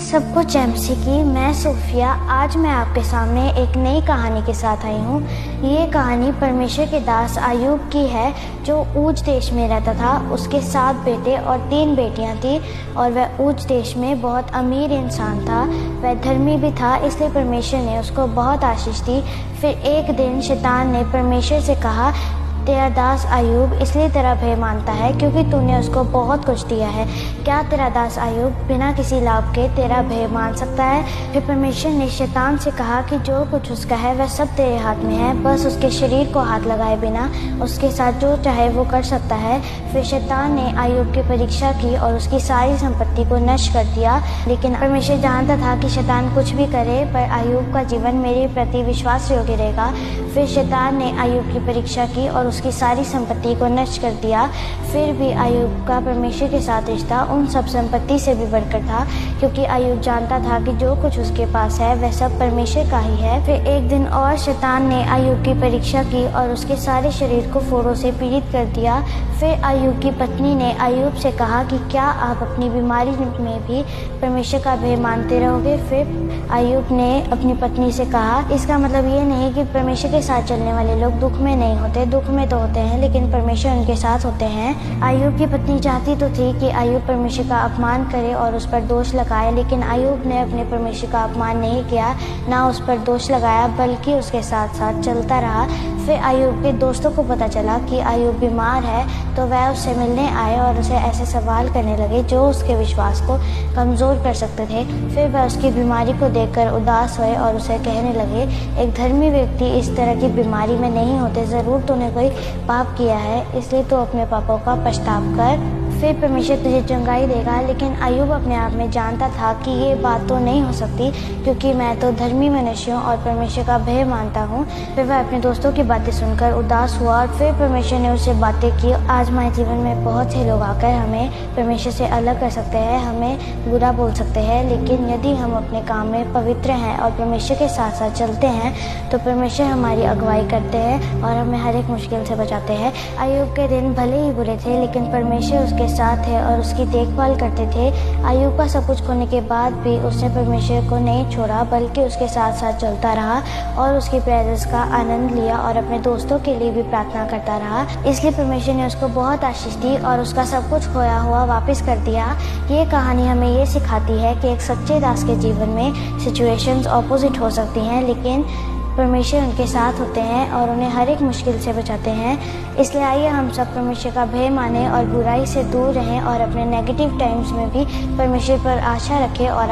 सब कुछ एमसी की मैं सोफिया आज मैं आपके सामने एक नई कहानी के साथ आई हूँ। ये कहानी परमेश्वर के दास अय्यूब की है जो ऊज देश में रहता था। उसके 7 बेटे और 3 बेटियाँ थी और वह ऊज देश में बहुत अमीर इंसान था। वह धर्मी भी था, इसलिए परमेश्वर ने उसको बहुत आशीष दी। फिर एक दिन शैतान ने परमेश्वर से कहा, तेरा दास अय्यूब इसलिए तेरा भय मानता है क्योंकि तूने उसको बहुत कुछ दिया है। क्या तेरा दास अय्यूब बिना किसी लाभ के तेरा भय मान सकता है? फिर परमेश्वर ने शैतान से कहा कि जो कुछ उसका है वह सब तेरे हाथ में है, बस उसके शरीर को हाथ लगाए बिना उसके साथ जो चाहे वो कर सकता है। फिर शैतान ने अय्यूब की परीक्षा की और उसकी सारी संपत्ति को नष्ट कर दिया। लेकिन परमेश्वर जानता था कि शैतान कुछ भी करे पर अय्यूब का जीवन मेरे प्रति विश्वास योग्य रहेगा। फिर शैतान ने अय्यूब की परीक्षा की और उसकी सारी संपत्ति को नष्ट कर दिया। फिर भी अय्यूब का परमेश्वर के साथ रिश्ता उन सब संपत्ति से भी बढ़कर था, क्योंकि अय्यूब जानता था कि जो कुछ उसके पास है वह सब परमेश्वर का ही है। फिर एक दिन और शैतान ने अय्यूब की परीक्षा की और उसके सारे शरीर को फोड़ों से पीड़ित कर दिया। फिर अय्यूब की पत्नी ने अय्यूब से कहा कि क्या आप अपनी बीमारी में भी परमेश्वर का भय मानते रहोगे? फिर अय्यूब ने अपनी पत्नी से कहा, इसका मतलब ये नहीं कि परमेश्वर के साथ चलने वाले लोग दुख में नहीं होते, दुख में तो होते हैं लेकिन परमेश्वर उनके साथ होते हैं। अय्यूब की पत्नी चाहती तो थी कि अय्यूब परमेश्वर का अपमान करे और उस पर दोष लगाए, लेकिन अय्यूब ने अपने परमेश्वर का अपमान नहीं किया, ना उस पर दोष लगाया, बल्कि उसके साथ साथ चलता रहा। फिर अय्यूब के दोस्तों को पता चला कि अय्यूब बीमार है, तो वह उससे मिलने आए और उसे ऐसे सवाल करने लगे जो उसके विश्वास को कमज़ोर कर सकते थे। फिर वह उसकी बीमारी को देखकर उदास हुए और उसे कहने लगे, एक धर्मी व्यक्ति इस तरह की बीमारी में नहीं होते, ज़रूर तूने कोई पाप किया है, इसलिए तू अपने पापों का पछतावा कर, फिर परमेश्वर तुझे चंगाई देगा। लेकिन अय्यूब अपने आप में जानता था कि ये बात तो नहीं हो सकती, क्योंकि मैं तो धर्मी मनुष्य हूँ और परमेश्वर का भय मानता हूँ। फिर वह अपने दोस्तों की बातें सुनकर उदास हुआ और फिर परमेश्वर ने उससे बातें की। आज हमारे जीवन में बहुत से लोग आकर हमें परमेश्वर से अलग कर सकते हैं, हमें बुरा बोल सकते हैं, लेकिन यदि हम अपने काम में पवित्र हैं और परमेश्वर के साथ साथ चलते हैं तो परमेश्वर हमारी अगुवाई करते हैं और हमें हर एक मुश्किल से बचाते हैं। अय्यूब के दिन भले ही बुरे थे, लेकिन परमेश्वर उसके साथ है और उसकी देखभाल करते थे। अय्यूब का सब कुछ खोने के बाद भी उसने परमेश्वर को नहीं छोड़ा, बल्कि उसके साथ साथ चलता रहा और उसकी प्रेजेंस का आनंद लिया और अपने दोस्तों के लिए भी प्रार्थना करता रहा। इसलिए परमेश्वर ने उसको बहुत आशीष दी और उसका सब कुछ खोया हुआ वापस कर दिया। ये कहानी हमें ये सिखाती है कि एक सच्चे दास के जीवन में सिचुएशंस ऑपोजिट हो सकती हैं, लेकिन परमेश्वर उनके साथ होते हैं और उन्हें हर एक मुश्किल से बचाते हैं। इसलिए आइए हम सब परमेश्वर का भय मानें और बुराई से दूर रहें और अपने नेगेटिव टाइम्स में भी परमेश्वर पर आशा रखें और